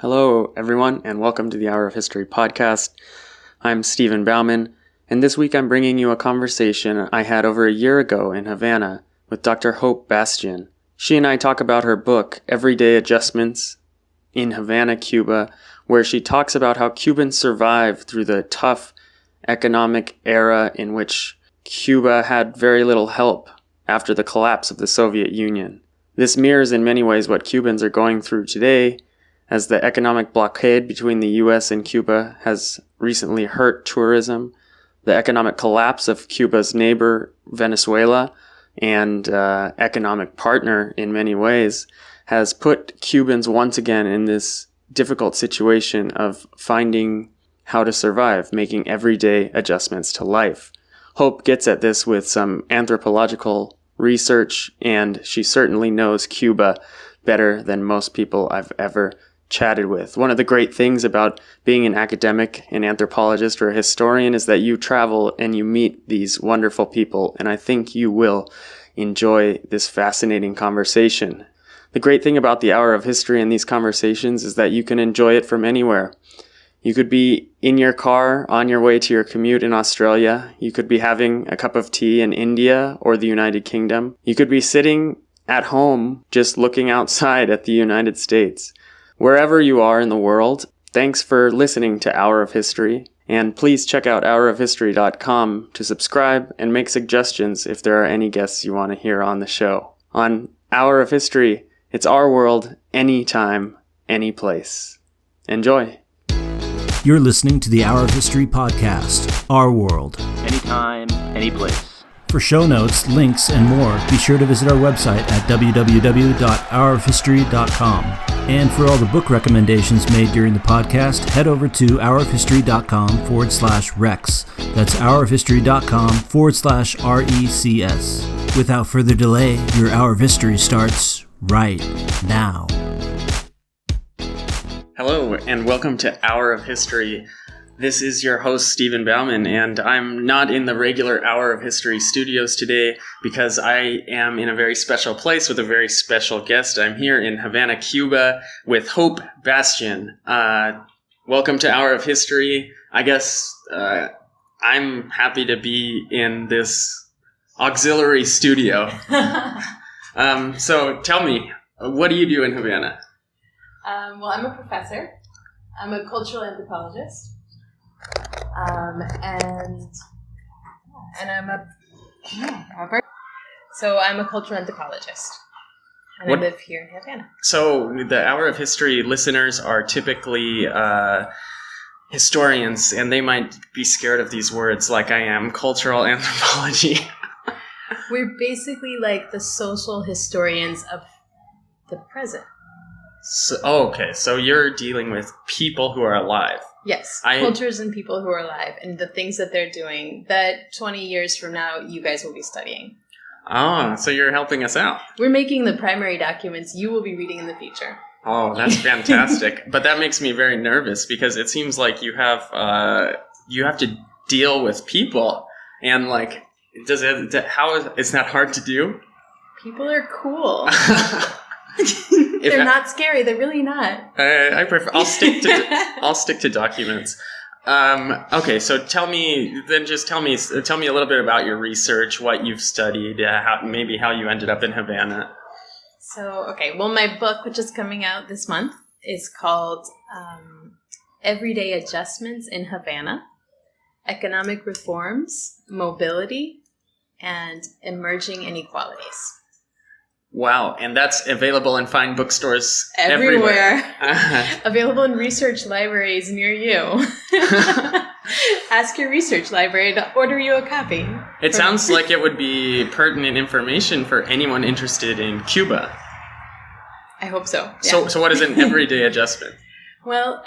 Hello, everyone, and welcome to the Hour of History podcast. I'm Stephen Bauman, and this week I'm bringing you a conversation I had over a year ago in Havana with Dr. HoH Bastian. She and I talk about her book, Everyday Adjustments in Havana, Cuba, where she talks about how Cubans survived through the tough economic era in which Cuba had very little help after the collapse of the Soviet Union. This mirrors in many ways what Cubans are going through today, as the economic blockade between the U.S. and Cuba has recently hurt tourism. The economic collapse of Cuba's neighbor, Venezuela, and economic partner in many ways, has put Cubans once again in this difficult situation of finding how to survive, making everyday adjustments to life. HoH gets at this with some anthropological research, and she certainly knows Cuba better than most people I've ever chatted with. One of the great things about being an academic, an anthropologist, or a historian is that you travel and you meet these wonderful people, and I think you will enjoy this fascinating conversation. The great thing about the Hour of History and these conversations is that you can enjoy it from anywhere. You could be in your car on your way to your commute in Australia. You could be having a cup of tea in India or the United Kingdom. You could be sitting at home just looking outside at the United States. Wherever you are in the world, thanks for listening to Hour of History, and please check out hourofhistory.com to subscribe and make suggestions if there are any guests you want to hear on the show. On Hour of History, it's our world, anytime, any place. Enjoy. You're listening to the Hour of History podcast, Our World. Anytime, any place. For show notes, links, and more, be sure to visit our website at www.hourofhistory.com. And for all the book recommendations made during the podcast, head over to hourofhistory.com/rex. That's hourofhistory.com/RECS. Without further delay, your Hour of History starts right now. Hello, and welcome to Hour of History. This is your host, Stephen Bauman, and I'm not in the regular Hour of History studios today because I am in a very special place with a very special guest. I'm here in Havana, Cuba, with HoH Bastian. Welcome to Hour of History. I guess I'm happy to be in this auxiliary studio. So tell me, what do you do in Havana? Well, I'm a professor. I'm a cultural anthropologist. And I'm I'm a cultural anthropologist, and I live here in Havana. So the Hour of History listeners are typically historians, and they might be scared of these words like I am, cultural anthropology. We're basically like the social historians of the present. Okay, so you're dealing with people who are alive. Yes, cultures and people who are alive, and the things that they're doing that 20 years from now you guys will be studying. Oh, so you're helping us out. We're making the primary documents you will be reading in the future. Oh, that's fantastic. But that makes me very nervous because it seems like you have to deal with people, and like, is that hard to do? People are cool. They're not scary. They're really not. I prefer. I'll stick to documents. Okay, so tell me a little bit about your research, what you've studied, how you ended up in Havana. So, well, my book, which is coming out this month, is called Everyday Adjustments in Havana: Economic Reforms, Mobility, and Emerging Inequalities. Wow, and that's available in fine bookstores everywhere. Available in research libraries near you. Ask your research library to order you a copy. It sounds like it would be pertinent information for anyone interested in Cuba. I hope so. Yeah. So what is an everyday adjustment? Well,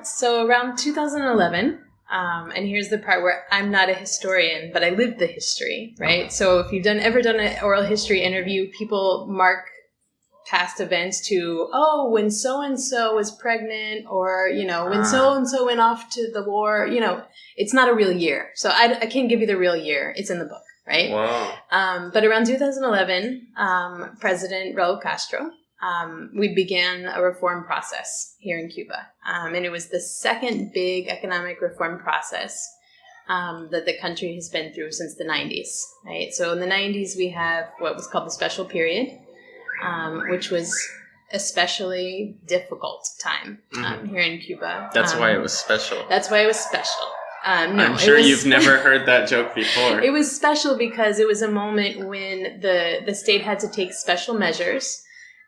so around 2011, and here's the part where I'm not a historian, but I lived the history, right? So if you've ever done an oral history interview, people mark past events to, when so-and-so was pregnant, or, when so-and-so went off to the war, it's not a real year. So I can't give you the real year. It's in the book, right? Wow. But around 2011, President Raul Castro we began a reform process here in Cuba. And it was the second big economic reform process that the country has been through since the 90s, right? So in the 90s, we have what was called the special period, which was especially difficult time here in Cuba. That's why it was special. That's why it was special. No, I'm sure you've never heard that joke before. It was special because it was a moment when the state had to take special measures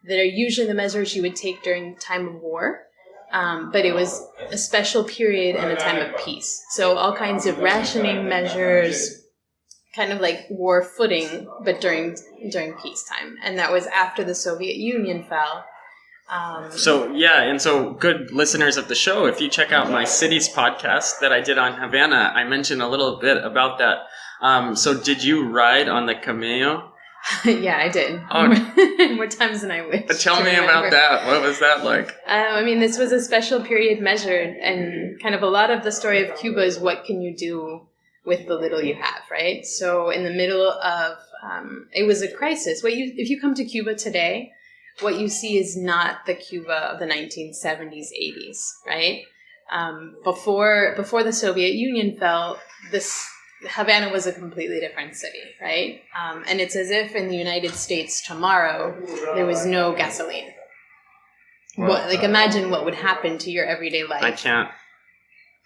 that are usually the measures you would take during time of war. But it was a special period and a time of peace. So all kinds of rationing measures, kind of like war footing, but during peacetime. And that was after the Soviet Union fell. So good listeners of the show, if you check out my cities podcast that I did on Havana, I mentioned a little bit about that. So did you ride on the Colegio? Yeah, I did. Oh. More times than I wish. But tell me about that. What was that like? This was a special period measure, and kind of a lot of the story of Cuba is what can you do with the little you have, right? So in the middle of, it was a crisis. If you come to Cuba today, what you see is not the Cuba of the 1970s, 80s, right? Before the Soviet Union fell, Havana was a completely different city, right? And it's as if in the United States tomorrow, there was no gasoline. Well, imagine what would happen to your everyday life. I can't.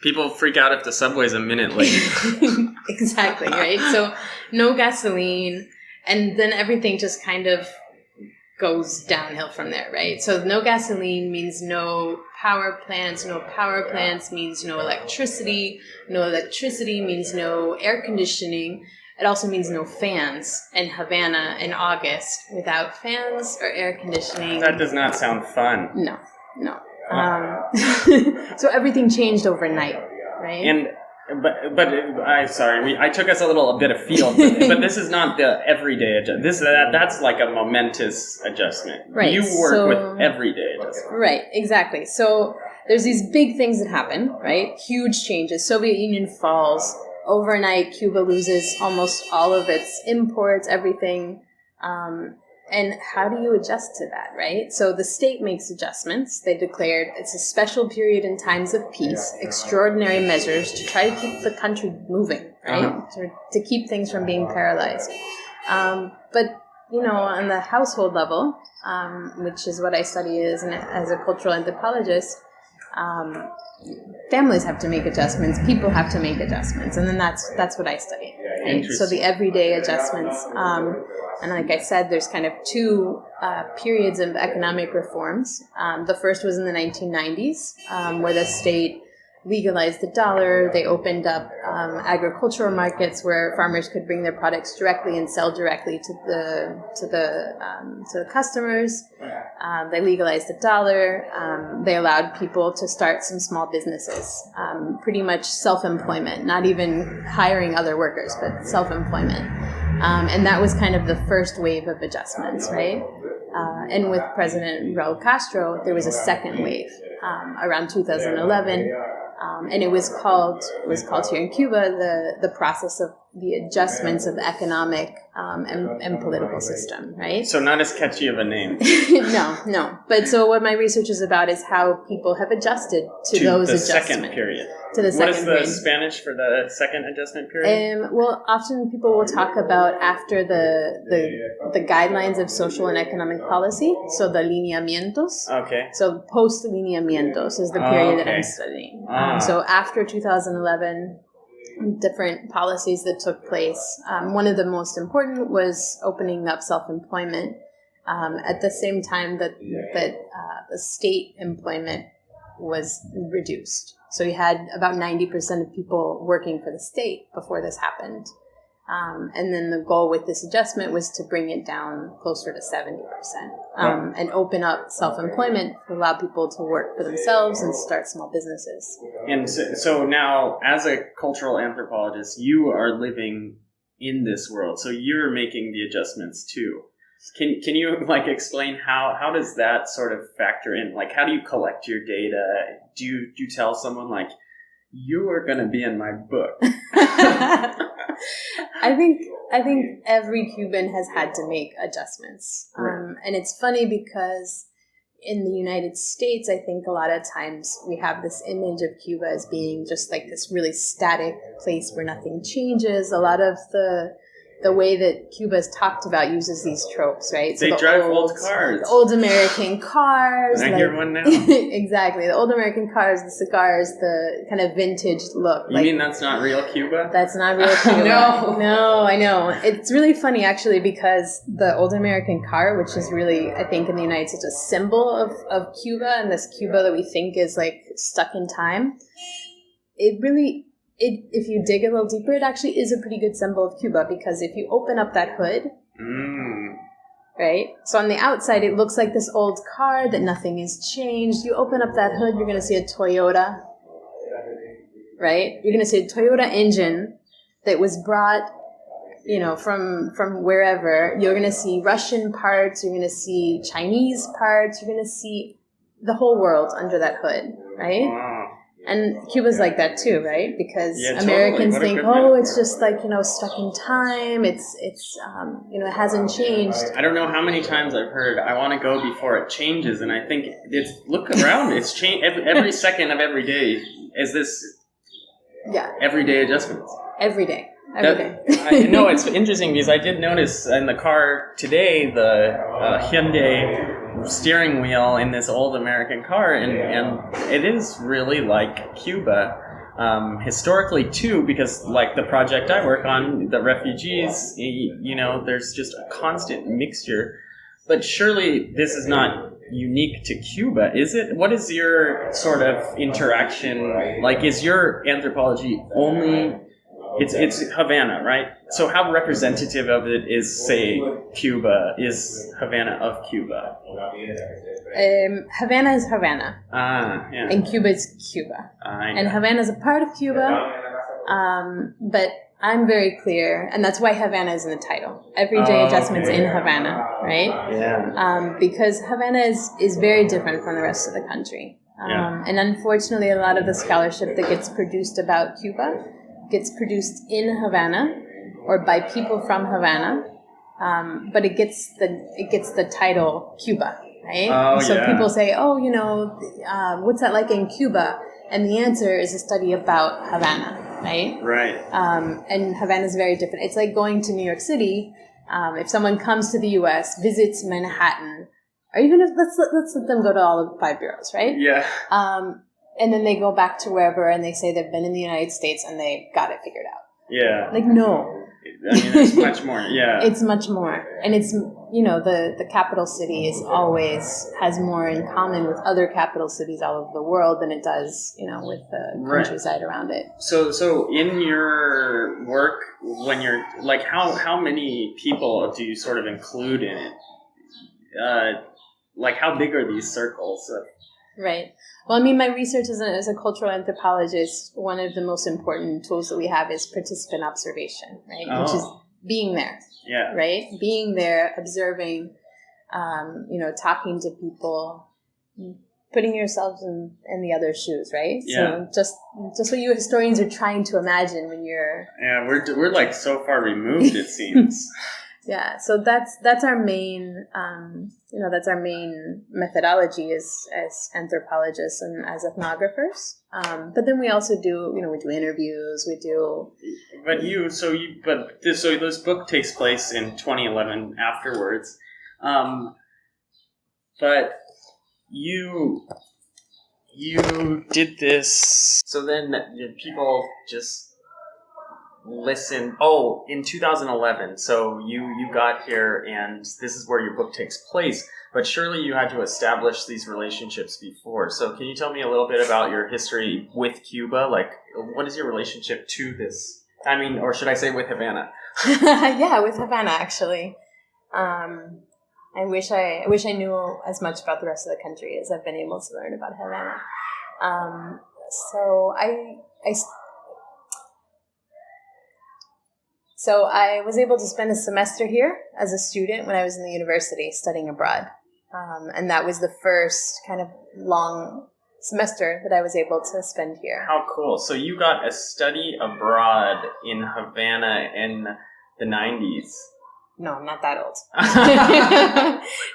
People freak out if the subway's a minute late. Exactly, right? So no gasoline, and then everything just kind of goes downhill from there, right? So no gasoline means no power plants. No power plants means no electricity. No electricity means no air conditioning. It also means no fans in Havana in August. Without fans or air conditioning. That does not sound fun. No. So everything changed overnight, right? But I took us a bit afield, but this is not the everyday adjustment. That's like a momentous adjustment. Right. You work with everyday adjustment. Right, exactly. So there's these big things that happen, right? Huge changes. Soviet Union falls. Overnight, Cuba loses almost all of its imports, everything. And how do you adjust to that, right? So the state makes adjustments. They declared it's a special period in times of peace, extraordinary measures to try to keep the country moving, right? To keep things from being paralyzed. But, on the household level, which is what I study as a cultural anthropologist, families have to make adjustments, people have to make adjustments, and then that's what I study. Right? So the everyday adjustments. And like I said, there's kind of two periods of economic reforms. The first was in the 1990s, where the state legalized the dollar. They opened up agricultural markets where farmers could bring their products directly and sell directly to the customers. They legalized the dollar. They allowed people to start some small businesses, pretty much self-employment, not even hiring other workers, but self-employment. And that was kind of the first wave of adjustments, right? And with President Raul Castro, there was a second wave around 2011. And it was called here in Cuba the process of the adjustments of the economic and political system, right? So not as catchy of a name. No. But so what my research is about is how people have adjusted to those adjustments. Second period. To the second period. What is the Spanish for the second adjustment period? Well, often people will talk about after the guidelines of social and economic policy, so the lineamientos. Okay. So post-lineamientos is the period that I'm studying. So after 2011, different policies that took place. One of the most important was opening up self-employment at the same time that the state employment was reduced. So you had about 90% of people working for the state before this happened. And then the goal with this adjustment was to bring it down closer to 70%, and open up self-employment to allow people to work for themselves and start small businesses. And so now, as a cultural anthropologist, you are living in this world, so you're making the adjustments too. Can you explain how does that sort of factor in? How do you collect your data? Do you tell someone you are going to be in my book? I think every Cuban has had to make adjustments. And it's funny because in the United States, I think a lot of times we have this image of Cuba as being just like this really static place where nothing changes. A lot of the way that Cuba is talked about uses these tropes, right? They drive old cars. The old American cars. I hear one now. Exactly. The old American cars, the cigars, the kind of vintage look. You mean that's not real Cuba? That's not real Cuba. No. No, I know. It's really funny, actually, because the old American car, which is really, I think, in the United States, a symbol of Cuba, and this Cuba that we think is like stuck in time, if you dig a little deeper, it actually is a pretty good symbol of Cuba, because if you open up that hood, right? So on the outside, it looks like this old car that nothing has changed. You open up that hood, you're going to see a Toyota, right? You're going to see a Toyota engine that was brought, from wherever. You're going to see Russian parts. You're going to see Chinese parts. You're going to see the whole world under that hood, right? Wow. And Cuba's like that too, right? Because Totally. Americans think, it's just like, stuck in time. It hasn't changed. I don't know how many times I've heard, I want to go before it changes. And I think, look around, it's changed every second of every day. Is this everyday adjustments? Every day. Every day. I know it's interesting because I did notice in the car today, the Hyundai steering wheel in this old American car, and it is really like Cuba historically too, because like the project I work on, the refugees, there's just a constant mixture. But surely this is not unique to Cuba, is it? What is your sort of interaction like? Is your anthropology only... It's Havana, right? So how representative of it is, say, Cuba, is Havana of Cuba? Havana is Havana. Yeah. And Cuba is Cuba. And Havana is a part of Cuba, but I'm very clear, and that's why Havana is in the title. Everyday adjustments in Havana, right? Yeah. Because Havana is very different from the rest of the country. And unfortunately, a lot of the scholarship that gets produced about Cuba gets produced in Havana or by people from Havana, but it gets the title Cuba, right? People say, what's that like in Cuba? And the answer is a study about Havana, right? Right. And Havana is very different. It's like going to New York City. If someone comes to the U.S., visits Manhattan, or even if let's let them go to all of 5 boroughs, right? Yeah. And then they go back to wherever and they say they've been in the United States and they got it figured out. Yeah. Like, no. I mean, it's much more, yeah. It's much more. And it's, the capital city has more in common with other capital cities all over the world than it does, with the countryside around it. So in your work, when you're, like, how many people do you sort of include in it? Like, how big are these circles? Right. Well, I mean, my research as a cultural anthropologist, one of the most important tools that we have is participant observation, right? Which is being there, right? Being there, observing, talking to people, putting yourselves in the other shoes, right? Yeah. So just what you historians are trying to imagine when you're... Yeah, we're like so far removed, it seems. Yeah, so that's our main, that's our main methodology as anthropologists and as ethnographers. But then we also do, we do interviews, we do. So this book takes place in 2011 afterwards, but you did this. So then people just. Listen. Oh, in 2011. So you got here, and this is where your book takes place. But surely you had to establish these relationships before. So can you tell me a little bit about your history with Cuba? Like, what is your relationship to this? I mean, or should I say with Havana? Yeah, with Havana, actually. I wish I knew as much about the rest of the country as I've been able to learn about Havana. So I was able to spend a semester here as a student when I was in the university studying abroad. And that was the first kind of long semester that I was able to spend here. How cool. So you got a study abroad in Havana in the 90s. No, I'm not that old.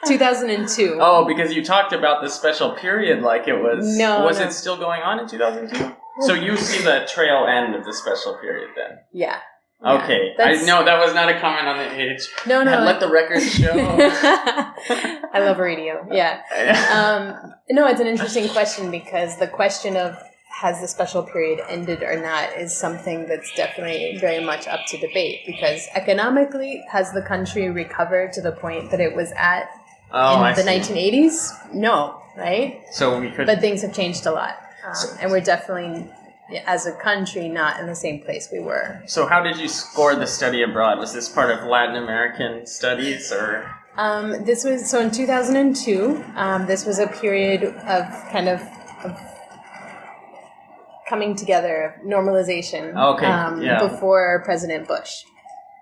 2002. Oh, because you talked about the special period like it was... No, Was it still going on in 2002? So you see the trail end of the special period then? Yeah. Okay. No, that was not a comment on the age. No. Let the record show. I love radio. Yeah. No, it's an interesting question because the question of has the special period ended or not is something that's definitely very much up to debate because economically, has the country recovered to the point that it was at in the 1980s? No, right? So we could... But things have changed a lot. And we're definitely, as a country, not in the same place we were. So how did you score the study abroad? Was this part of Latin American studies or... This was, so in 2002, this was a period of kind of coming together, normalization, before President Bush.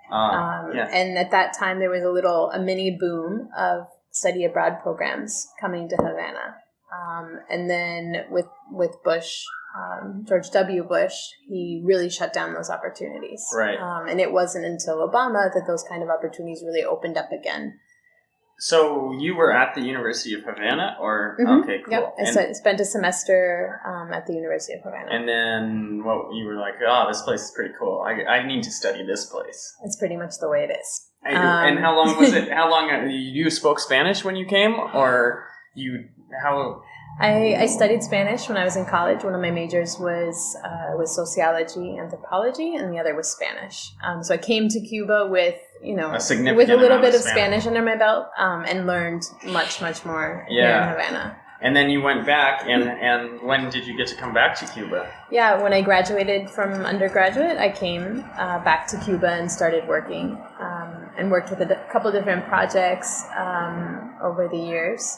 And at that time, there was a mini boom of study abroad programs coming to Havana. And then with Bush, George W. Bush, he really shut down those opportunities. Right. And it wasn't until Obama that those kind of opportunities really opened up again. So you were at the University of Havana, or okay, cool. Yep, I spent a semester at the University of Havana. And then you were like, this place is pretty cool. I need to study this place. It's pretty much the way it is. And how long was it? How long you spoke Spanish when you came, or how? I studied Spanish when I was in college. One of my majors was sociology, anthropology, and the other was Spanish. So I came to Cuba with a little bit of Spanish under my belt, and learned much more here in Havana. And then you went back, and when did you get to come back to Cuba? Yeah, when I graduated from undergraduate, I came back to Cuba and started working, and worked with a couple different projects over the years.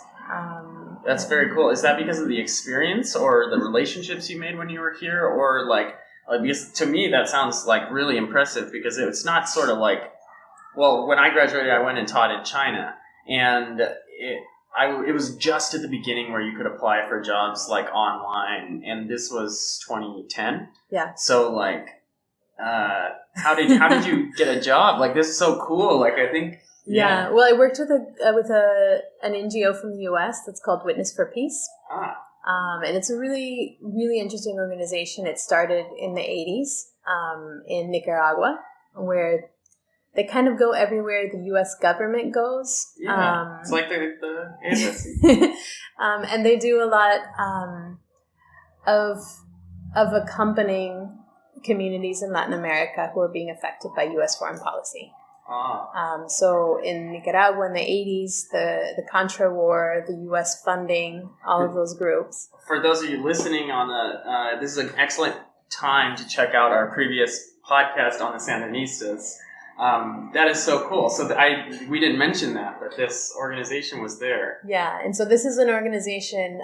That's very cool. Is that because of the experience or the relationships you made when you were here, or because to me that sounds like really impressive because it's not sort of like, well, when I graduated, I went and taught in China, and it was just at the beginning where you could apply for jobs like online, and this was 2010. Yeah. So how did you get a job? Like, this is so cool. Like, I think. Yeah. Well, I worked with an NGO from the U.S. that's called Witness for Peace. And it's a really, really interesting organization. It started in the 80s in Nicaragua, where they kind of go everywhere the U.S. government goes. Yeah, it's like the embassy. And they do a lot of accompanying communities in Latin America who are being affected by U.S. foreign policy. So in Nicaragua in the 80s, the Contra War, the U.S. funding, all of those groups. For those of you listening this is an excellent time to check out our previous podcast on the Sandinistas. That is so cool. So we didn't mention that, but this organization was there. Yeah, and so this is an organization,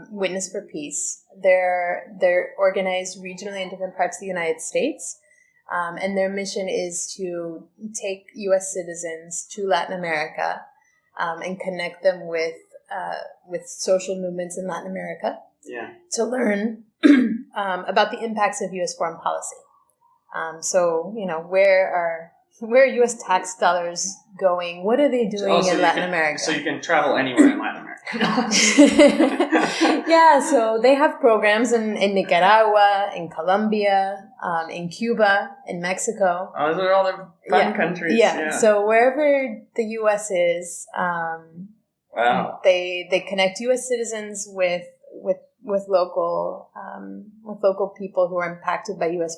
Witness for Peace. They're organized regionally in different parts of the United States. And their mission is to take U.S. citizens to Latin America and connect them with social movements in Latin America to learn about the impacts of U.S. foreign policy. So, where are U.S. tax dollars going? What are they doing in Latin America? So you can travel anywhere in Latin America. Yeah, so they have programs in Nicaragua, in Colombia, in Cuba, in Mexico. Oh, those are all the fun countries. Yeah, so wherever the U.S. is, they connect U.S. citizens with local people who are impacted by U.S.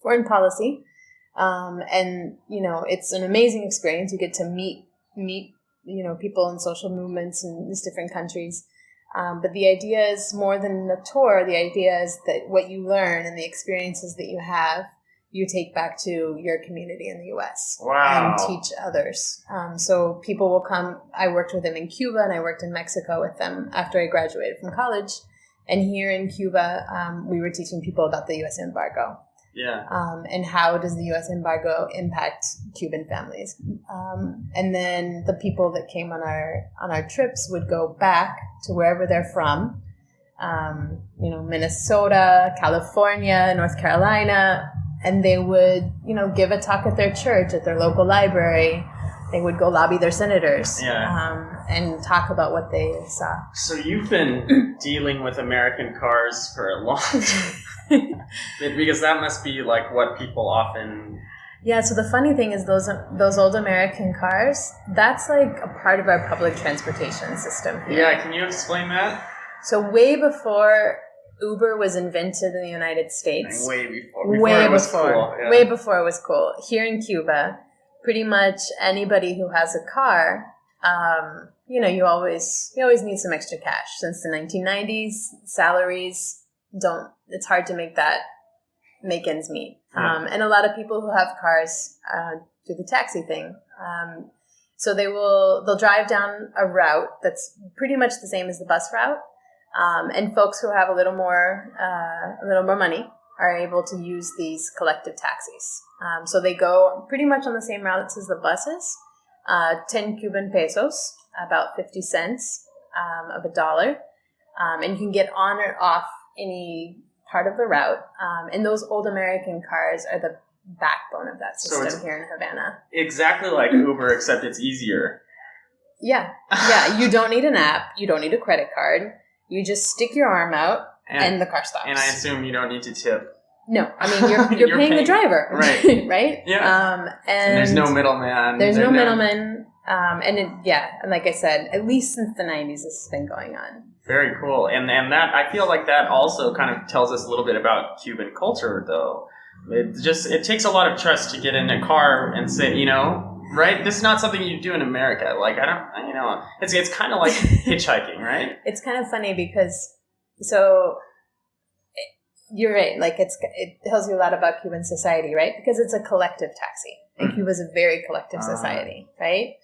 foreign policy. And it's an amazing experience. You get to meet people in social movements in these different countries. But the idea is more than a tour. The idea is that what you learn and the experiences that you have, you take back to your community in the U.S. Wow. And teach others. So people will come. I worked with them in Cuba, and I worked in Mexico with them after I graduated from college. And here in Cuba, we were teaching people about the U.S. embargo. Yeah. And how does the U.S. embargo impact Cuban families? And then the people that came on our trips would go back to wherever they're from, Minnesota, California, North Carolina, and they would, give a talk at their church, at their local library. They would go lobby their senators and talk about what they saw. So you've been dealing with American cars for a long time. Because that must be like what people often... Yeah, so the funny thing is those old American cars, that's like a part of our public transportation system here. Yeah, can you explain that? So way before Uber was invented in the United States. Way before it was cool. Yeah. Way before it was cool. Here in Cuba, pretty much anybody who has a car, you always need some extra cash. Since the 1990s, salaries it's hard to make ends meet. Yeah. And a lot of people who have cars do the taxi thing. So they'll drive down a route that's pretty much the same as the bus route. And folks who have a little more money are able to use these collective taxis. So they go pretty much on the same routes as the buses, 10 Cuban pesos, about 50 cents of a dollar. And you can get on or off any part of the route. And those old American cars are the backbone of that system here in Havana. Exactly like Uber, except it's easier. Yeah. Yeah. You don't need an app. You don't need a credit card. You just stick your arm out and the car stops. And I assume you don't need to tip. No. I mean, you're paying the driver. Right. Right? Yeah. And there's no middleman. There's no middleman. And like I said, at least since the 90s, this has been going on. Very cool. And that, I feel like that also kind of tells us a little bit about Cuban culture, though. It takes a lot of trust to get in a car and say, right? This is not something you do in America. Like, it's kind of like hitchhiking, right? It's kind of funny because, you're right. Like, it tells you a lot about Cuban society, right? Because it's a collective taxi. And Cuba's a very collective society, right?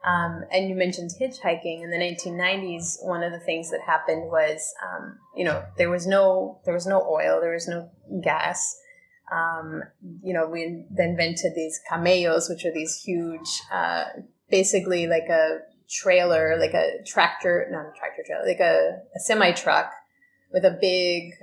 And you mentioned hitchhiking. In the 1990s, one of the things that happened was, there was no oil, there was no gas. We invented these camellos, which are these huge, basically like a trailer, like a tractor, not a tractor trailer, like a semi-truck with a big,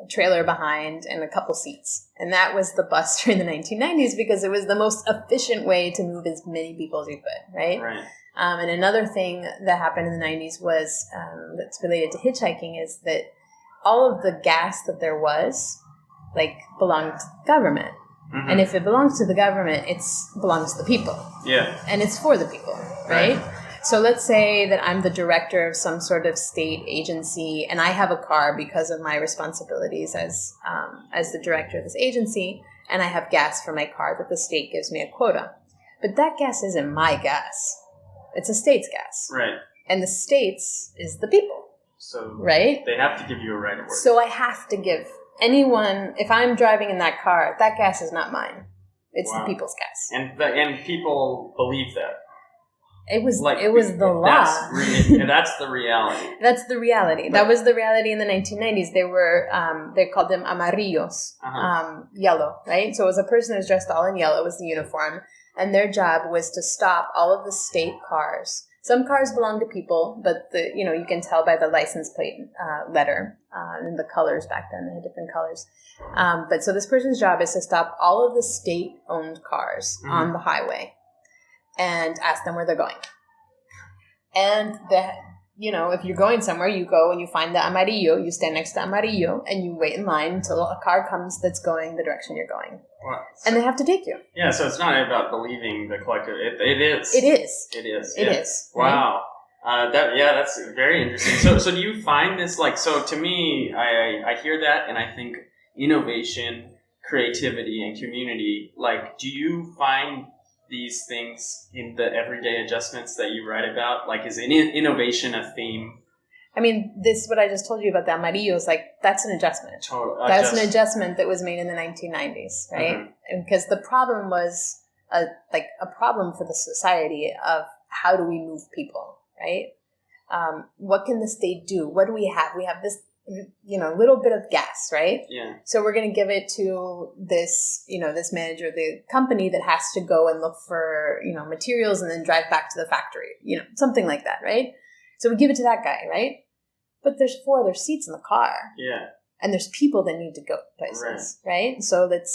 trailer behind and a couple seats. And that was the bus during the 1990s because it was the most efficient way to move as many people as you could, right? Right. And another thing that happened in the 90s was, that's related to hitchhiking, is that all of the gas that there was, belonged to the government. Mm-hmm. And if it belongs to the government, it belongs to the people. Yeah. And it's for the people, right? So let's say that I'm the director of some sort of state agency, and I have a car because of my responsibilities as the director of this agency, and I have gas for my car that the state gives me a quota. But that gas isn't my gas. It's a state's gas. Right. And the state's is the people. So right? They have to give you a right of way. So I have to give anyone, if I'm driving in that car, that gas is not mine. It's the people's gas. And people believe that. It was the law. That's the reality. That's the reality. That was the reality in the 1990s. They called them amarillos, yellow, right? So it was a person who was dressed all in yellow, was the uniform, and their job was to stop all of the state cars. Some cars belong to people, but you can tell by the license plate letter and the colors back then. They had different colors. But so this person's job is to stop all of the state-owned cars on the highway and ask them where they're going. And if you're going somewhere, you go and you find the amarillo, you stand next to amarillo, and you wait in line until a car comes that's going the direction you're going. Wow. And they have to take you. Yeah, so it's not about believing the collective. It is. It is. It is. It is. Wow. Right? That's very interesting. So do you find this, to me, I hear that and I think innovation, creativity, and community. Do you find these things in the everyday adjustments that you write about? Is innovation a theme? I mean, this, what I just told you about the amarillos, that's an adjustment. That's an adjustment that was made in the 1990s, right? Mm-hmm. And because the problem was a problem for the society of how do we move people, right? What can the state do? What do we have? We have this, little bit of gas, right? Yeah. So we're going to give it to this, this manager of the company that has to go and look for, materials and then drive back to the factory, something like that, right? So we give it to that guy, right? but there's 4 other seats in the car. Yeah. And there's people that need to go places, right? So it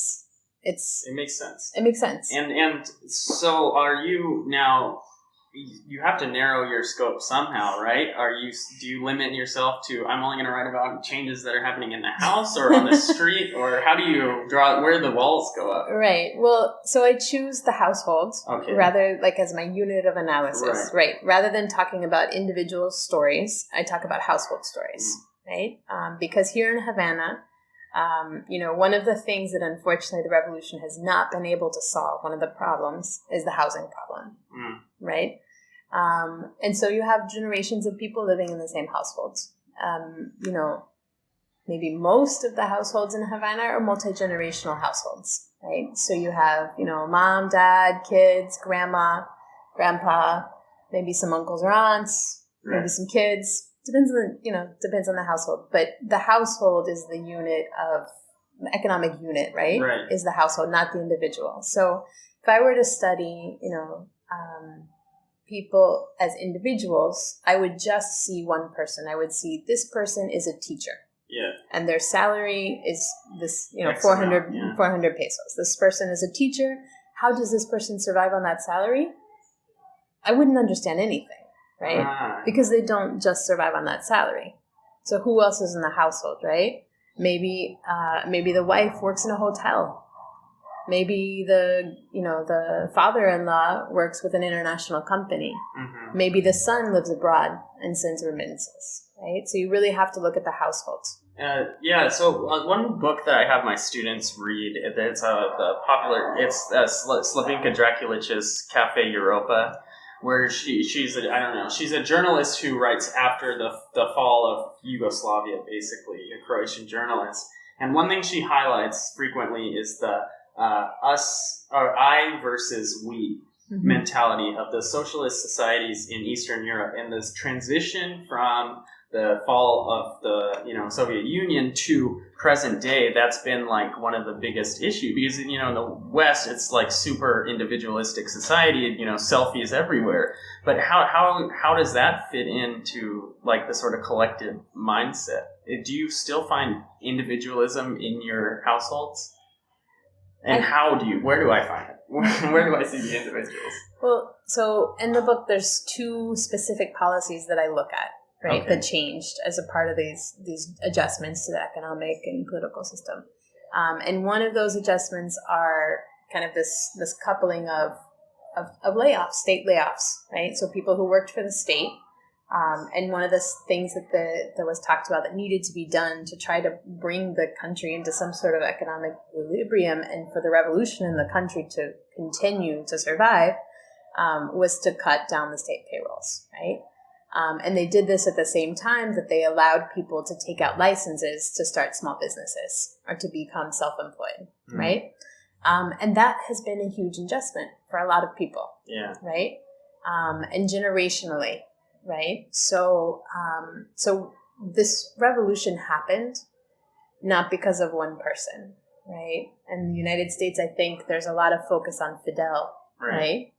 makes sense. It makes sense. And so are you now, you have to narrow your scope somehow, right? Do you limit yourself to, I'm only going to write about changes that are happening in the house or on the street, or how do you draw, where the walls go up? Right. Well, so I choose the household rather like as my unit of analysis, right? Rather than talking about individual stories, I talk about household stories, right? Because here in Havana, one of the things that unfortunately the revolution has not been able to solve, one of the problems, is the housing problem, right? And so you have generations of people living in the same households. Maybe most of the households in Havana are multi-generational households, right? So you have, mom, dad, kids, grandma, grandpa, maybe some uncles or aunts, maybe some kids. Depends on the household, but the household is the unit of the economic unit, right? Is the household, not the individual. So if I were to study, people as individuals, I would just see one person. I would see this person is a teacher. Yeah. And their salary is this, 400 pesos. This person is a teacher. How does this person survive on that salary? I wouldn't understand anything. Right? Because they don't just survive on that salary. So who else is in the household, right? Maybe the wife works in a hotel. Maybe the father-in-law works with an international company. Mm-hmm. Maybe the son lives abroad and sends remittances, right? So you really have to look at the households. So one book that I have my students read, it's Slavinka Draculich's Cafe Europa, where she's a journalist who writes after the fall of Yugoslavia, basically, a Croatian journalist. And one thing she highlights frequently is the I versus we mentality of the socialist societies in Eastern Europe, and this transition from the fall of the Soviet Union to present day. That's been like one of the biggest issues, because in the West it's like super individualistic society, selfies everywhere. But how does that fit into like the sort of collective mindset? Do you still find individualism in your households? And where do I find it? Where do I see the individuals? Well, so in the book there's 2 specific policies that I look at. Right, that changed as a part of these adjustments to the economic and political system, and one of those adjustments are kind of this coupling of layoffs, state layoffs, right? So people who worked for the state, and one of the things that was talked about that needed to be done to try to bring the country into some sort of economic equilibrium and for the revolution in the country to continue to survive, was to cut down the state payrolls, right? And they did this at the same time that they allowed people to take out licenses to start small businesses or to become self-employed, right? And that has been a huge adjustment for a lot of people, right? And generationally, right? So this revolution happened not because of one person, right? In the United States, I think there's a lot of focus on Fidel. Right.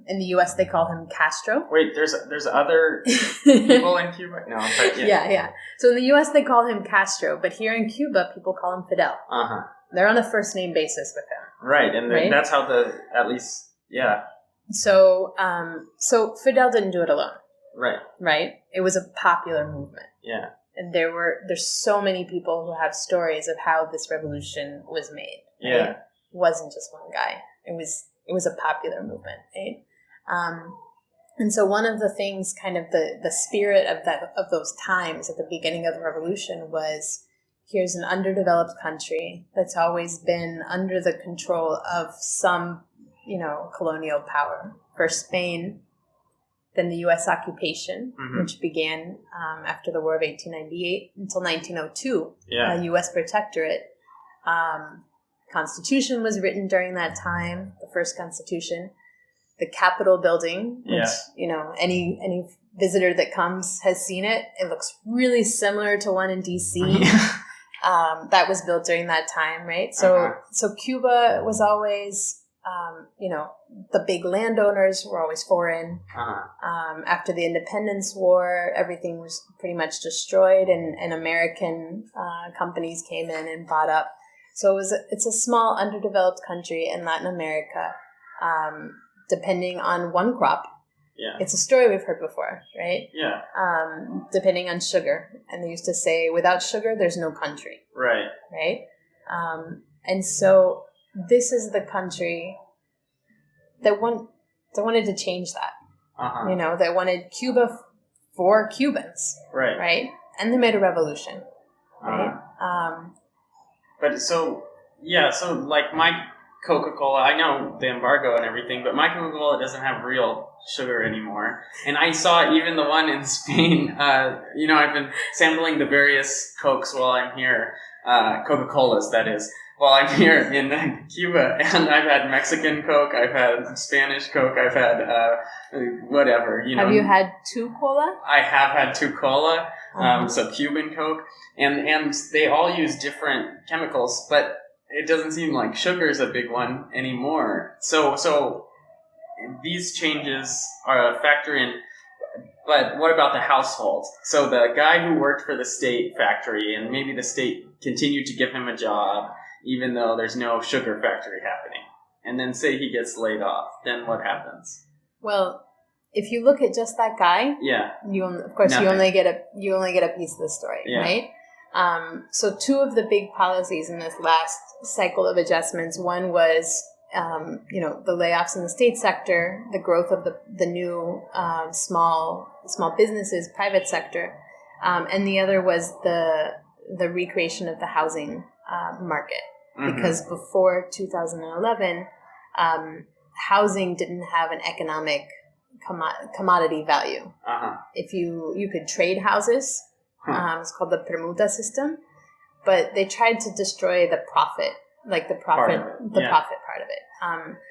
In the U.S., they call him Castro. Wait, there's other people in Cuba? No. But yeah. So in the U.S., they call him Castro, but here in Cuba, people call him Fidel. They're on a first name basis with him. Right, and that's how So Fidel didn't do it alone. Right. It was a popular movement. Yeah. And there's so many people who have stories of how this revolution was made. Right? Yeah. It wasn't just one guy. It was a popular movement, right? And so one of the things, kind of the spirit of those times at the beginning of the revolution was, here's an underdeveloped country that's always been under the control of some, colonial power. First Spain, then the U.S. occupation, which began after the War of 1898 until 1902, a U.S. protectorate. Constitution was written during that time, the first Constitution. The Capitol building, which, any visitor that comes has seen it. It looks really similar to one in D.C. That was built during that time, right? So Cuba was always the big landowners were always foreign. After the Independence War, everything was pretty much destroyed, and American companies came in and bought up. So it's a small, underdeveloped country in Latin America, depending on one crop. Yeah. It's a story we've heard before, right? Yeah. Depending on sugar. And they used to say, without sugar, there's no country. Right. Right? And so this is the country that wanted to change that. They wanted Cuba for Cubans. Right. Right? And they made a revolution. Right? But so like my Coca-Cola, I know the embargo and everything, but my Coca-Cola doesn't have real sugar anymore. And I saw even the one in Spain, I've been sampling the various Cokes while I'm here, Coca-Colas, that is, while I'm here in Cuba. And I've had Mexican Coke, I've had Spanish Coke, I've had whatever, Have you had two cola? I have had two cola, so Cuban Coke. And they all use different chemicals, but it doesn't seem like sugar is a big one anymore. So these changes are a factor in, but what about the household? So the guy who worked for the state factory, and maybe the state continued to give him a job, even though there's no sugar factory happening, and then say he gets laid off, then what happens? Well, if you look at just that guy, you only get a piece of the story, right? So two of the big policies in this last cycle of adjustments, one was, the layoffs in the state sector, the growth of the new small businesses, private sector, and the other was the recreation of the housing market. Mm-hmm. Because before 2011, housing didn't have an economic commodity value. If you could trade houses. It's called the permuta system, but they tried to destroy the profit part of it.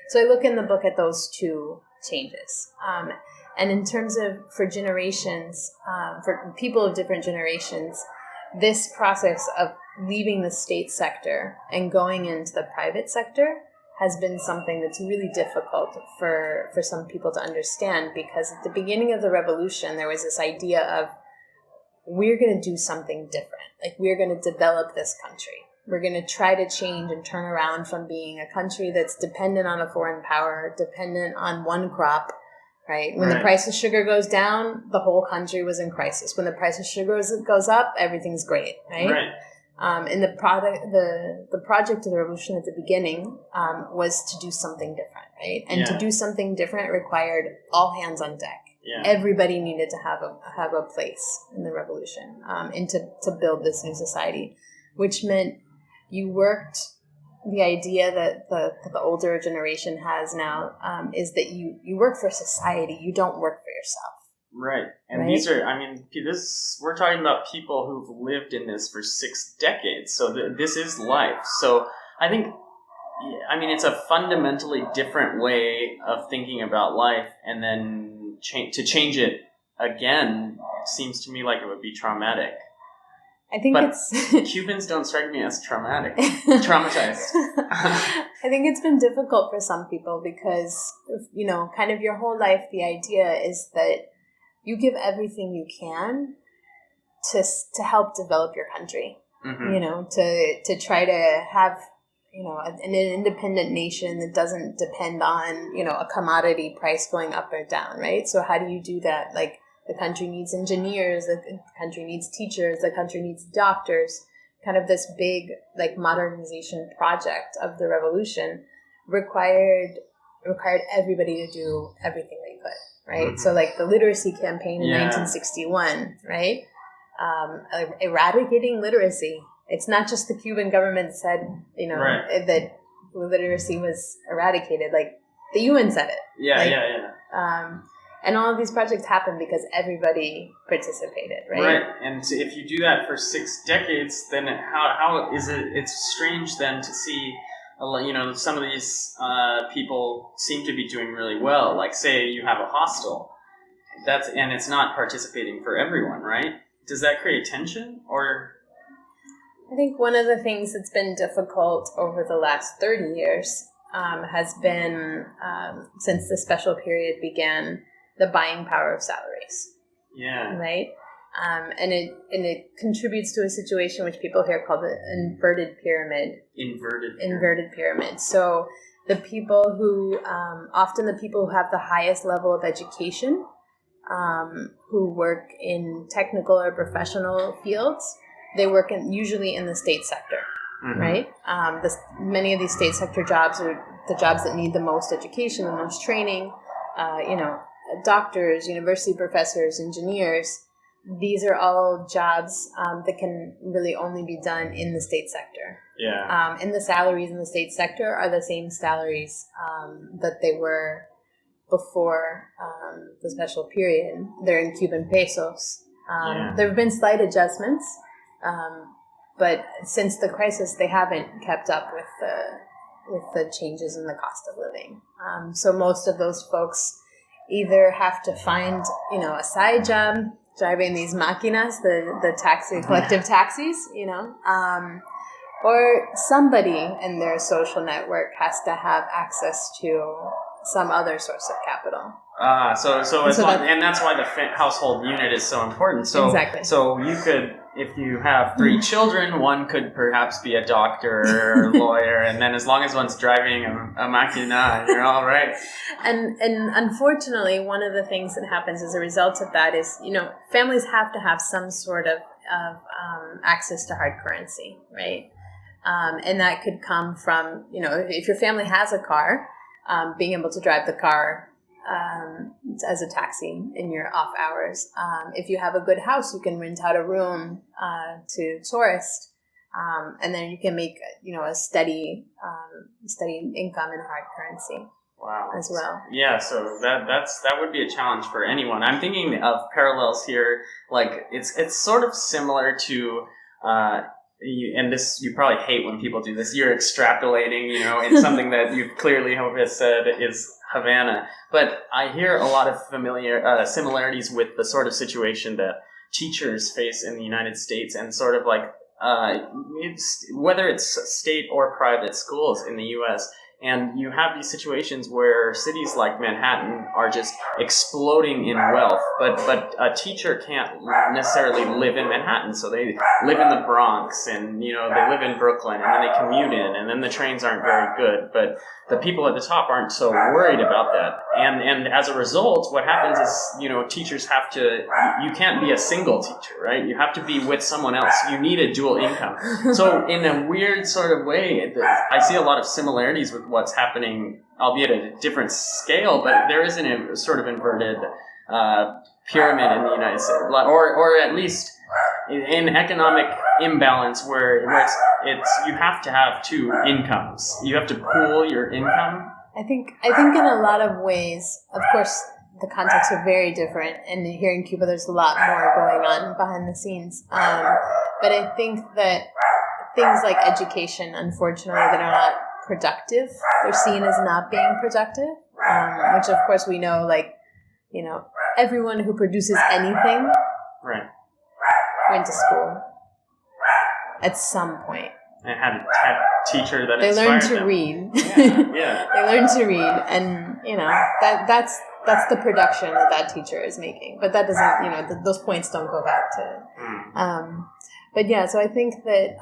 So I look in the book at those two changes. And in terms of, for generations, for people of different generations, this process of leaving the state sector and going into the private sector has been something that's really difficult for some people to understand, because at the beginning of the revolution, there was this idea of, we're going to do something different. Like, we're going to develop this country. We're going to try to change and turn around from being a country that's dependent on a foreign power, dependent on one crop, right? When the price of sugar goes down, the whole country was in crisis. When the price of sugar goes up, everything's great, right? And the project of the revolution at the beginning was to do something different, right? And to do something different required all hands on deck. Yeah. Everybody needed to have a place in the revolution, and to build this new society, which meant you worked. The idea that the older generation has now is that you work for society. You don't work for yourself. Right. And these are, we're talking about people who've lived in this for 6 decades. So this is life. So I think, it's a fundamentally different way of thinking about life, and then to change it again seems to me like it would be traumatic. But Cubans don't strike me as traumatized. I think it's been difficult for some people because, kind of your whole life, the idea is that you give everything you can to help develop your country, to try to have, an independent nation that doesn't depend on, a commodity price going up or down, right? So how do you do that? Like, the country needs engineers, the country needs teachers, the country needs doctors. Kind of this big, modernization project of the revolution required everybody to do everything they could, right? Mm-hmm. So, the literacy campaign in 1961, right? Eradicating literacy. It's not just the Cuban government said, that literacy was eradicated. The UN said it. And all of these projects happened because everybody participated, right? Right. And if you do that for 6 decades, then how is it? It's strange then to see, some of these people seem to be doing really well. Like, say you have a hostel, and it's not participating for everyone, right? Does that create tension, or? I think one of the things that's been difficult over the last 30 years has been, since the special period began, the buying power of salaries. Yeah. Right? And it contributes to a situation which people here call the inverted pyramid. Inverted pyramid. So the people who, often the people who have the highest level of education, who work in technical or professional fields, they work usually in the state sector, right? Many of these state sector jobs are the jobs that need the most education, the most training, doctors, university professors, engineers. These are all jobs that can really only be done in the state sector. Yeah. And the salaries in the state sector are the same salaries that they were before the special period. They're in Cuban pesos. There have been slight adjustments, but since the crisis, they haven't kept up with the changes in the cost of living. So most of those folks either have to find, a side job driving these máquinas, the taxi, collective taxis, or somebody in their social network has to have access to some other source of capital. So that's why the household unit is so important. So exactly. So you could, if you have 3 children, one could perhaps be a doctor or lawyer, and then as long as one's driving a máquina, you're all right. And unfortunately, one of the things that happens as a result of that is, families have to have some sort of access to hard currency, right? And that could come from, if your family has a car, being able to drive the car as a taxi in your off hours. If you have a good house, you can rent out a room to tourists, and then you can make a steady income in hard currency. Wow. As well. Yeah, so that would be a challenge for anyone. I'm thinking of parallels here, like it's sort of similar to. And this, you probably hate when people do this. You're extrapolating, in something that you clearly have said is Havana. But I hear a lot of similarities with the sort of situation that teachers face in the United States, and sort of like whether it's state or private schools in the U.S. And you have these situations where cities like Manhattan are just exploding in wealth, but a teacher can't necessarily live in Manhattan, so they live in the Bronx, and they live in Brooklyn, and then they commute in, and then the trains aren't very good, but the people at the top aren't so worried about that. And as a result, what happens is, teachers have to, you can't be a single teacher, right? You have to be with someone else. You need a dual income. So in a weird sort of way, I see a lot of similarities with what's happening, albeit at a different scale, but there isn't a sort of inverted pyramid in the United States, or at least in economic imbalance where it's you have to have 2 incomes. You have to pool your income. I think in a lot of ways, of course, the contexts are very different, and here in Cuba, there's a lot more going on behind the scenes. But I think that things like education, unfortunately, that are not productive, they're seen as not being productive, which of course we know, everyone who produces anything went to school at some point. And had a teacher that they learned to them. Read. Yeah. They learned to read, and that's the production that teacher is making. But that doesn't, those points don't go back to. But yeah, so I think that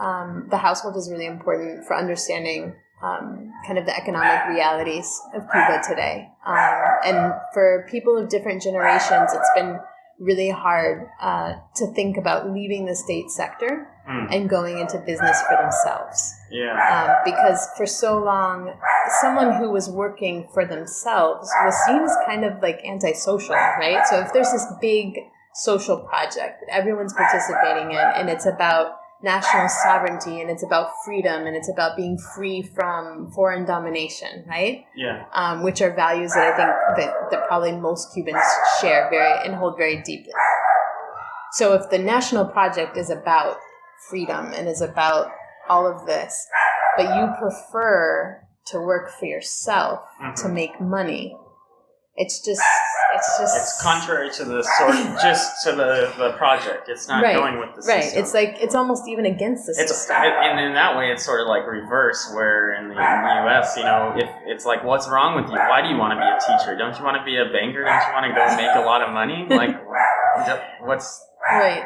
the household is really important for understanding kind of the economic realities of Cuba today. And for people of different generations, it's been really hard to think about leaving the state sector and going into business for themselves. Yeah. Because for so long, someone who was working for themselves was seen as kind of like antisocial, right? So if there's this big social project that everyone's participating in, and it's about national sovereignty, and it's about freedom, and it's about being free from foreign domination, right? Yeah. Which are values that I think that probably most Cubans share and hold very deeply. So if the national project is about freedom and is about all of this, but you prefer to work for yourself to make money, it's it's contrary to the just to the project. It's not going with the system. It's almost even against the system. And in that way, it's sort of like reverse. Where in the U.S., if it's like, what's wrong with you? Why do you want to be a teacher? Don't you want to be a banker? Don't you want to go make a lot of money? Like, what's right?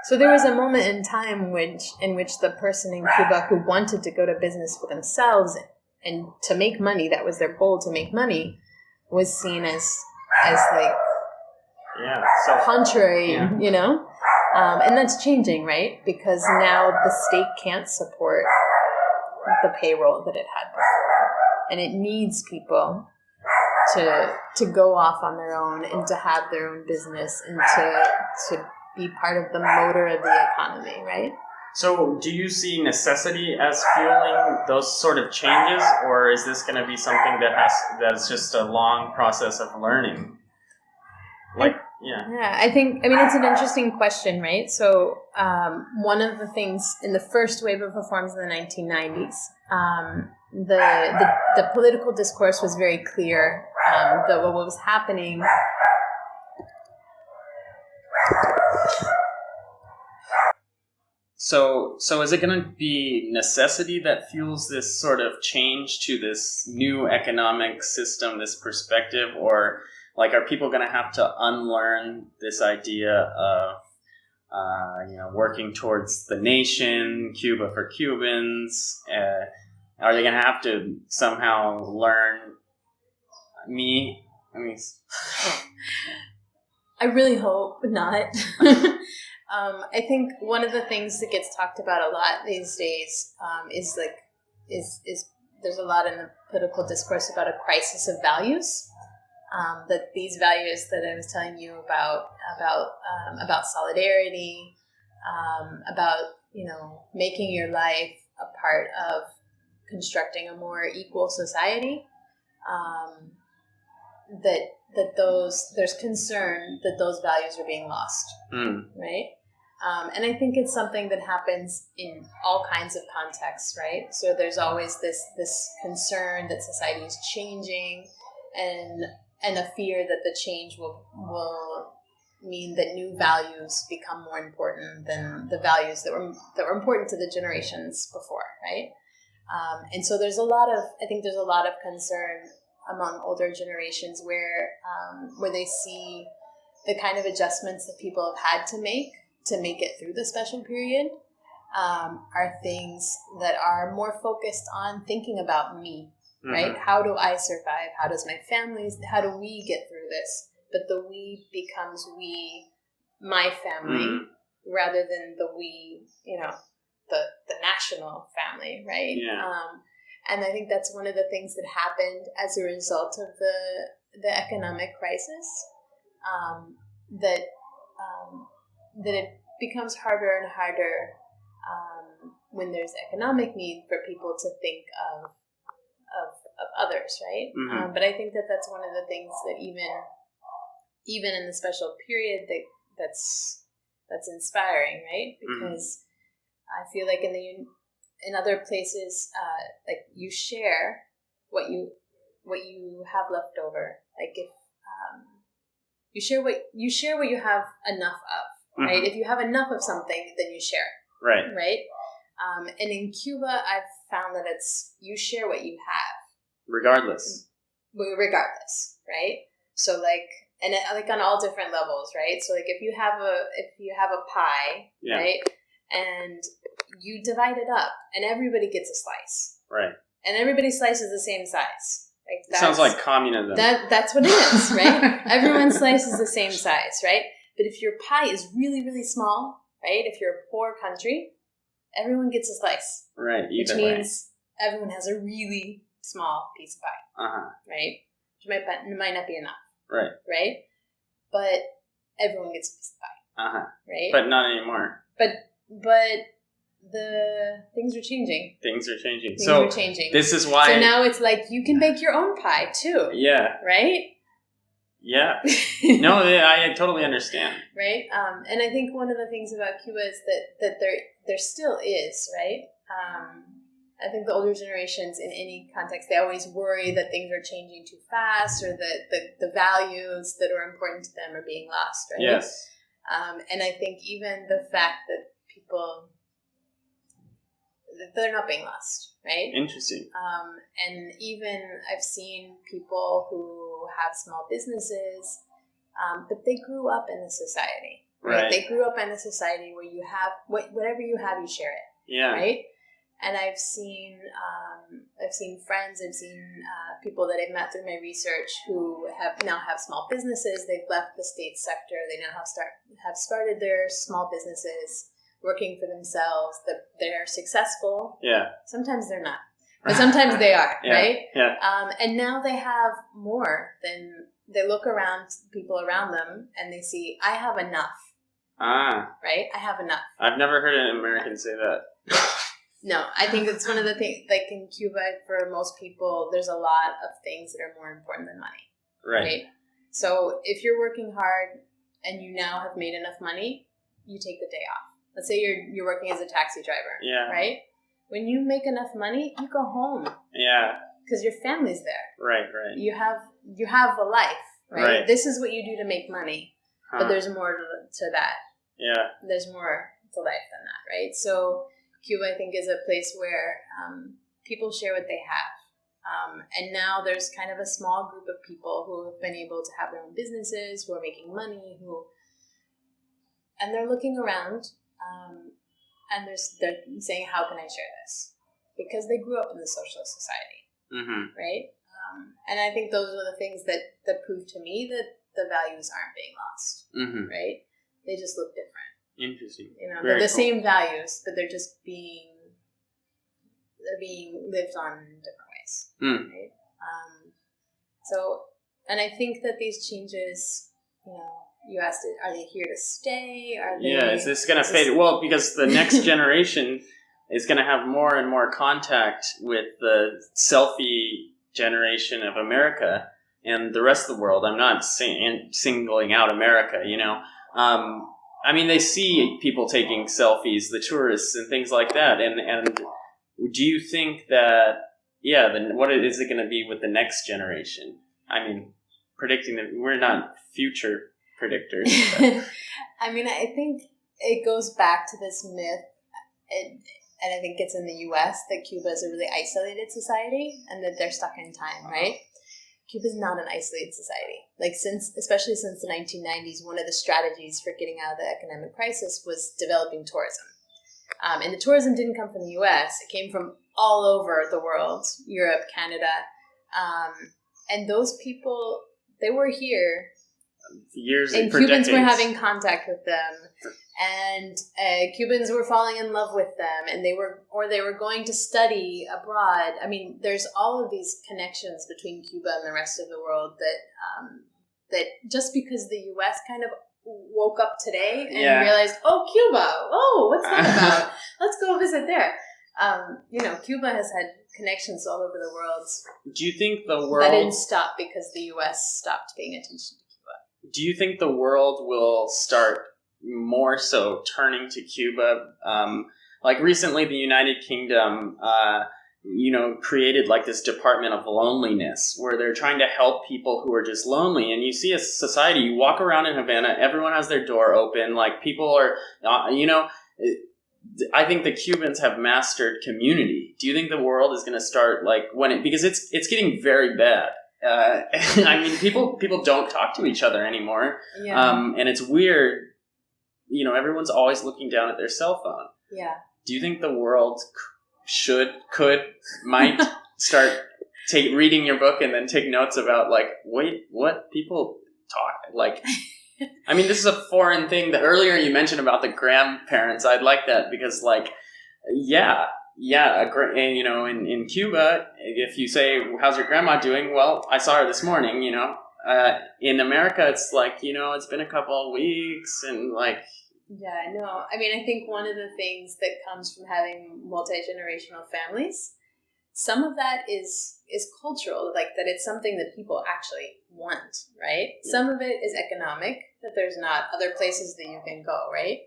So there was a moment in time in which the person in Cuba who wanted to go to business for themselves and to make money, that was their goal, to make money, was seen as like contrary, and that's changing, right? Because now the state can't support the payroll that it had before, and it needs people to go off on their own and to have their own business and to be part of the motor of the economy, right? So do you see necessity as fueling those sort of changes, or is this going to be something that's just a long process of learning? I mean, it's an interesting question, right? So one of the things in the first wave of reforms in the 1990s, the political discourse was very clear that what was happening... So is it going to be necessity that fuels this sort of change to this new economic system, this perspective, or are people going to have to unlearn this idea of working towards the nation, Cuba for Cubans? Are they going to have to somehow learn me? I really hope not. I think one of the things that gets talked about a lot these days is there's a lot in the political discourse about a crisis of values. That these values that I was telling you about solidarity, about making your life a part of constructing a more equal society, there's concern that those values are being lost, right? And I think it's something that happens in all kinds of contexts, right? So there's always this concern that society is changing, and a fear that the change will mean that new values become more important than the values that were important to the generations before, right? And so there's a lot of concern among older generations where they see the kind of adjustments that people have had to make it through the special period are things that are more focused on thinking about me, right? Mm-hmm. How do I survive? How do we get through this? But the we becomes we, my family, rather than the we, the national family, right? Yeah. And I think that's one of the things that happened as a result of the economic crisis, that it becomes harder and harder when there's economic need for people to think of others, right? Mm-hmm. But I think that's one of the things that even in the special period that's inspiring, right? Because I feel like in other places, you share what you have left over. Like if you share what you have enough of, right? If you have enough of something, then you share, right? And in Cuba, I've found that you share what you have, regardless, right? So on all different levels, right? So if you have a pie, right, and you divide it up, and everybody gets a slice, right? And everybody's slice is the same size. Sounds like communism. That's what it is, right? Everyone's slice is the same size, right? But if your pie is really, really small, right? If you're a poor country, everyone gets a slice, right? Which means everyone has a really small piece of pie, right? Which might not be enough, right? But everyone gets a piece of pie, right? But not anymore. But the things are changing. Things are changing. This is why. So now it's you can bake your own pie too. Yeah. Right? Yeah. No, I totally understand. Right? And I think one of the things about Cuba is that there still is, right? I think the older generations in any context, they always worry that things are changing too fast or that the values that are important to them are being lost, right? Yes. And I think even the fact that people, they're not being lost, right? Interesting. And even I've seen people who have small businesses, but they grew up in a society, right? They grew up in a society where you have, whatever you have, you share it. Yeah. Right? And I've seen friends, I've seen people that I've met through my research who now have small businesses. They've left the state sector. They now have started their small businesses, working for themselves. That they're successful. Yeah. Sometimes they're not, but sometimes they are. Yeah. Right? Yeah. And now they have more than they look around people around them and they see, I have enough. Right? I have enough. I've never heard an American say that. No, I think it's one of the things, like in Cuba, for most people, there's a lot of things that are more important than money. Right? So if you're working hard and you now have made enough money, you take the day off. Let's say you're working as a taxi driver. Yeah. Right? When you make enough money, you go home. Yeah. Because your family's there. Right. You have a life, right? This is what you do to make money. But there's more to that. Yeah. There's more to life than that, right? So Cuba, I think, is a place where people share what they have. And now there's kind of a small group of people who have been able to have their own businesses, who are making money, and they're looking around and they're saying, how can I share this? Because they grew up in the socialist society, right? And I think those are the things that prove to me that the values aren't being lost, right? They just look different. Interesting. They're the same values, but they're just being lived on in different ways, right? So, and I think that these changes, you asked, are they here to stay? Is this going to fade? Well, because the next generation is going to have more and more contact with the selfie generation of America and the rest of the world. I'm not singling out America, I mean, they see people taking selfies, the tourists and things like that. And do you think that, then what is it going to be with the next generation? I mean, predicting that we're not future predictors. I mean, I think it goes back to this myth, and I think it's in the U.S., that Cuba is a really isolated society and that they're stuck in time, right? Cuba's not an isolated society. Especially since the 1990s, one of the strategies for getting out of the economic crisis was developing tourism. And the tourism didn't come from the U.S. It came from all over the world, Europe, Canada. And those people, they were here. And Cubans were having contact with them. And Cubans were falling in love with them, and they were going to study abroad. I mean, there's all of these connections between Cuba and the rest of the world that just because the U.S. kind of woke up today and realized, oh, Cuba, oh, what's that about? Let's go visit there. Cuba has had connections all over the world. Do you think the world... That didn't stop because the U.S. stopped paying attention to Cuba. Do you think the world will start more so turning to Cuba? Like recently the United Kingdom, created like this department of loneliness where they're trying to help people who are just lonely. And you see a society, you walk around in Havana, everyone has their door open, like people are, I think the Cubans have mastered community. Do you think the world is going to start because it's getting very bad. I mean, people don't talk to each other anymore. And it's weird. Everyone's always looking down at their cell phone. Yeah. Do you think the world might start reading your book and then take notes about what people talk I mean, this is a foreign thing. That earlier you mentioned about the grandparents. I'd like that because in Cuba, if you say, how's your grandma doing? Well, I saw her this morning, in America, it's it's been a couple of weeks and Yeah, no. I mean, I think one of the things that comes from having multi-generational families, some of that is cultural, that it's something that people actually want, right? Yeah. Some of it is economic, that there's not other places that you can go, right?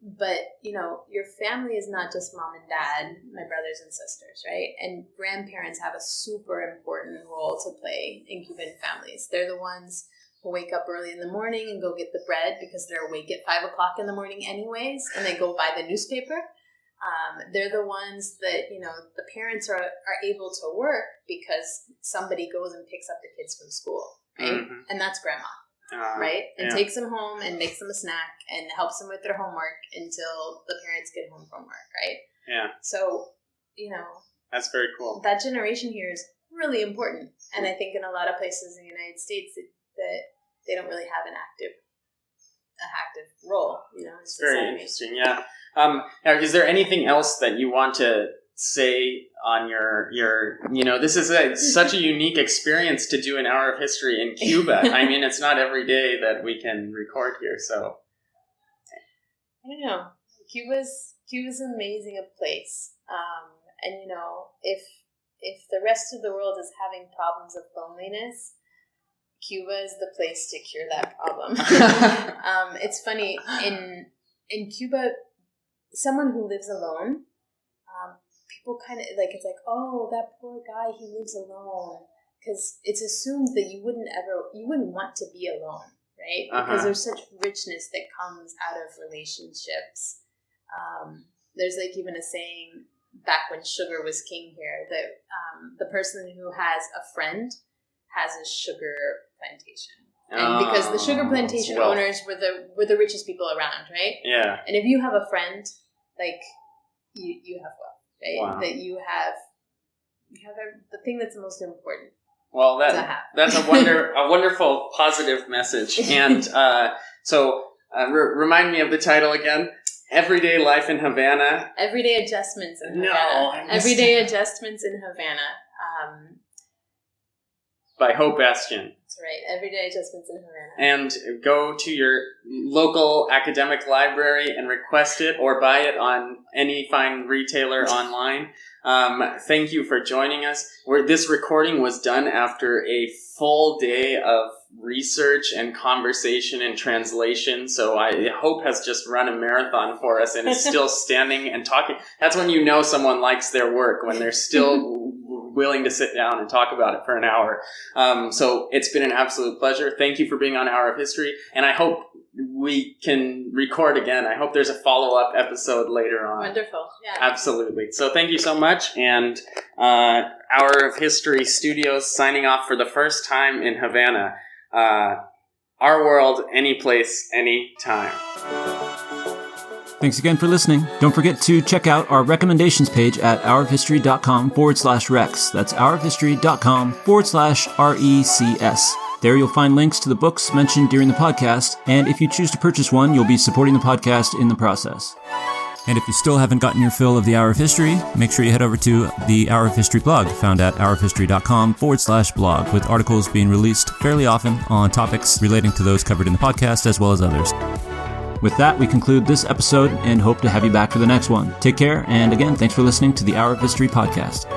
But, your family is not just mom and dad, my brothers and sisters, right? And grandparents have a super important role to play in Cuban families. They're the ones who wake up early in the morning and go get the bread because they're awake at 5 o'clock in the morning anyways, and they go buy the newspaper. They're the ones that, the parents are able to work because somebody goes and picks up the kids from school, right? Mm-hmm. And that's grandma. Right? And takes them home and makes them a snack and helps them with their homework until the parents get home from work, right? Yeah. So, that's very cool. That generation here is really important. And I think in a lot of places in the United States that they don't really have an active role, It's very interesting, yeah. Is there anything else that you want to say on your this is such a unique experience to do an hour of history in Cuba. I mean, it's not every day that we can record here, so I don't know. Cuba's an amazing place, and if the rest of the world is having problems of loneliness, Cuba is the place to cure that problem. It's funny, in Cuba, someone who lives alone, people kind of it's like, oh, that poor guy, he lives alone, because it's assumed that you wouldn't want to be alone, right? Because there's such richness that comes out of relationships. There's even a saying back when sugar was king here that the person who has a friend has a sugar plantation. And because the sugar plantation owners were the richest people around, right? Yeah. And if you have a friend, you have wealth. Right? Wow. That you have the thing that's the most important. Well, that's a wonderful positive message. And remind me of the title again. Everyday Life in Havana. Everyday Adjustments in Havana. Everyday Adjustments in Havana. By HoH Bastian. That's right. Everyday Adjustments in Havana. And go to your local academic library and request it or buy it on any fine retailer online. Thank you for joining us. This recording was done after a full day of research and conversation and translation. So HoH has just run a marathon for us and is still standing and talking. That's when you know someone likes their work, when they're still willing to sit down and talk about it for an hour. So it's been an absolute pleasure. Thank you for being on Hour of History. And I hope we can record again. I hope there's a follow-up episode later on. Wonderful. Yeah. Absolutely. So thank you so much. And Hour of History Studios signing off for the first time in Havana. Our world, any place, any time. Thanks again for listening. Don't forget to check out our recommendations page at hourofhistory.com/recs. That's hourofhistory.com/RECS. There you'll find links to the books mentioned during the podcast, and if you choose to purchase one, you'll be supporting the podcast in the process. And if you still haven't gotten your fill of the Hour of History, make sure you head over to the Hour of History blog, found at hourofhistory.com/blog, with articles being released fairly often on topics relating to those covered in the podcast as well as others. With that, we conclude this episode and hope to have you back for the next one. Take care, and again, thanks for listening to the Hour of History podcast.